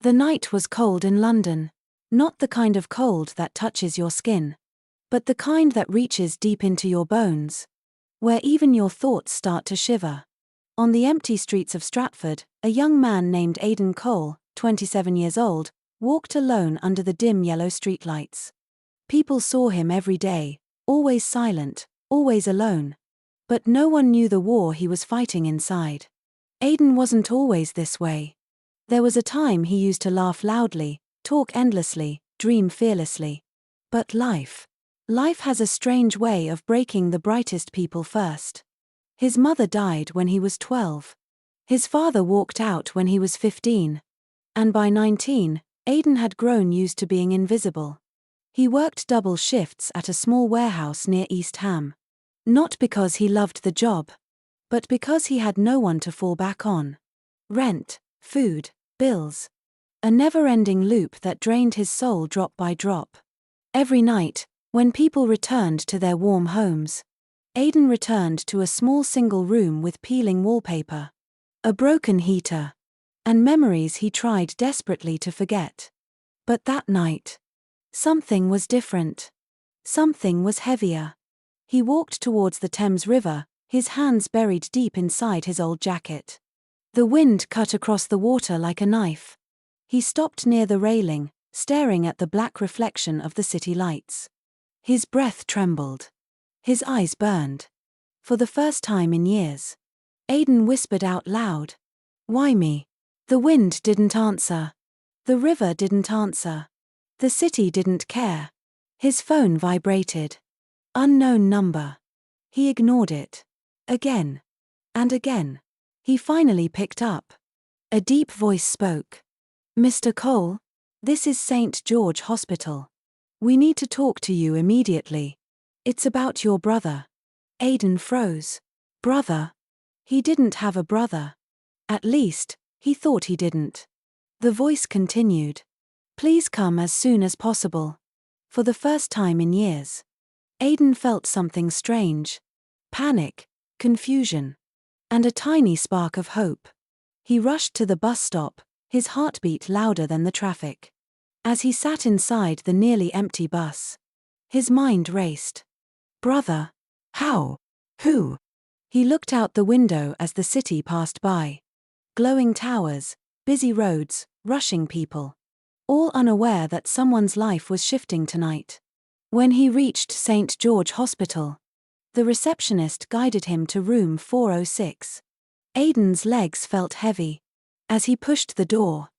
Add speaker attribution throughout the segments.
Speaker 1: The night was cold in London. Not the kind of cold that touches your skin, but the kind that reaches deep into your bones, where even your thoughts start to shiver. On the empty streets of Stratford, a young man named Aidan Cole, 27 years old, walked alone under the dim yellow streetlights. People saw him every day, always silent, always alone. But no one knew the war he was fighting inside. Aidan wasn't always this way. There was a time he used to laugh loudly, talk endlessly, dream fearlessly. But life has a strange way of breaking the brightest people first. His mother died when he was 12. His father walked out when he was 15. And by 19, Aidan had grown used to being invisible. He worked double shifts at a small warehouse near East Ham. Not because he loved the job, but because he had no one to fall back on. Rent, food, bills. A never-ending loop that drained his soul drop by drop. Every night, when people returned to their warm homes, Aidan returned to a small single room with peeling wallpaper, a broken heater, and memories he tried desperately to forget. But that night, something was different. Something was heavier. He walked towards the Thames River, his hands buried deep inside his old jacket. The wind cut across the water like a knife. He stopped near the railing, staring at the black reflection of the city lights. His breath trembled. His eyes burned. For the first time in years, Aidan whispered out loud, "Why me?" The wind didn't answer. The river didn't answer. The city didn't care. His phone vibrated. Unknown number. He ignored it. Again. And again. He finally picked up. A deep voice spoke. "Mr. Cole? This is St. George Hospital. We need to talk to you immediately. It's about your brother." Aidan froze. Brother? He didn't have a brother. At least, he thought he didn't. The voice continued. "Please come as soon as possible." For the first time in years, Aidan felt something strange. Panic, confusion, and a tiny spark of hope. He rushed to the bus stop, his heartbeat louder than the traffic. As he sat inside the nearly empty bus, his mind raced. Brother? How? Who? He looked out the window as the city passed by. Glowing towers, busy roads, rushing people. All unaware that someone's life was shifting tonight. When he reached St. George Hospital, the receptionist guided him to room 406. Aidan's legs felt heavy. As he pushed the door,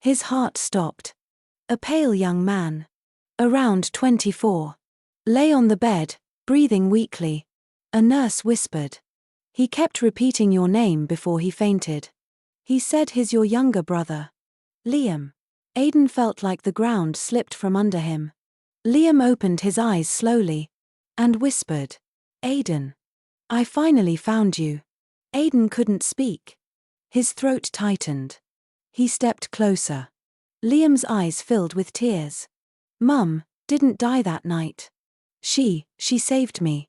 Speaker 1: his heart stopped. A pale young man, around 24, lay on the bed, breathing weakly. A nurse whispered. He kept repeating your name before he fainted. He said he's your younger brother. Liam. Aidan felt like the ground slipped from under him. Liam opened his eyes slowly and whispered, "Aidan. I finally found you." Aidan couldn't speak. His throat tightened. He stepped closer. Liam's eyes filled with tears. "Mum didn't die that night. She saved me.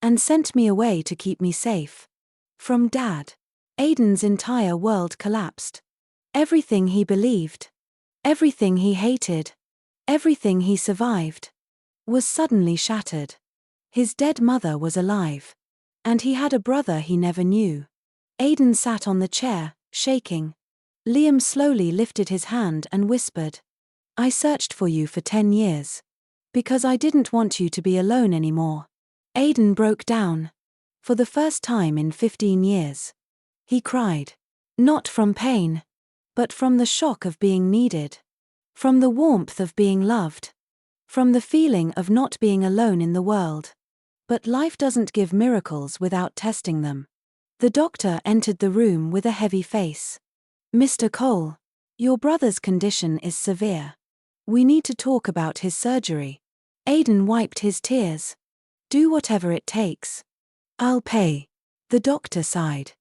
Speaker 1: And sent me away to keep me safe. From Dad." Aidan's entire world collapsed. Everything he believed, everything he hated, everything he survived, was suddenly shattered. His dead mother was alive. And he had a brother he never knew. Aidan sat on the chair, shaking. Liam slowly lifted his hand and whispered, "I searched for you for 10 years. Because I didn't want you to be alone anymore." Aidan broke down. For the first time in 15 years. He cried. Not from pain, but from the shock of being needed. From the warmth of being loved. From the feeling of not being alone in the world. But life doesn't give miracles without testing them. The doctor entered the room with a heavy face. "Mr. Cole, your brother's condition is severe. We need to talk about his surgery." Aidan wiped his tears. "Do whatever it takes. I'll pay." The doctor sighed.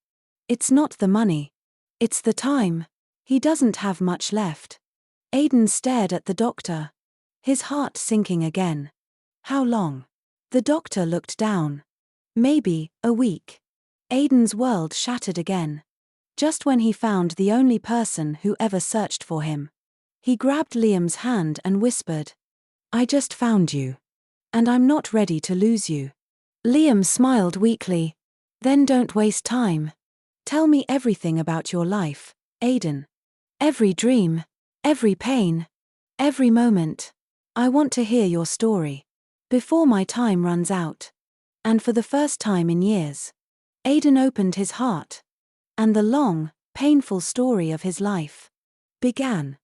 Speaker 1: "It's not the money. It's the time. He doesn't have much left." Aidan stared at the doctor. His heart sinking again. "How long?" The doctor looked down. "Maybe a week." Aidan's world shattered again. Just when he found the only person who ever searched for him. He grabbed Liam's hand and whispered, "I just found you. And I'm not ready to lose you." Liam smiled weakly. "Then don't waste time. Tell me everything about your life, Aiden. Every dream, every pain, every moment. I want to hear your story before my time runs out." And for the first time in years, Aiden opened his heart. And the long, painful story of his life began.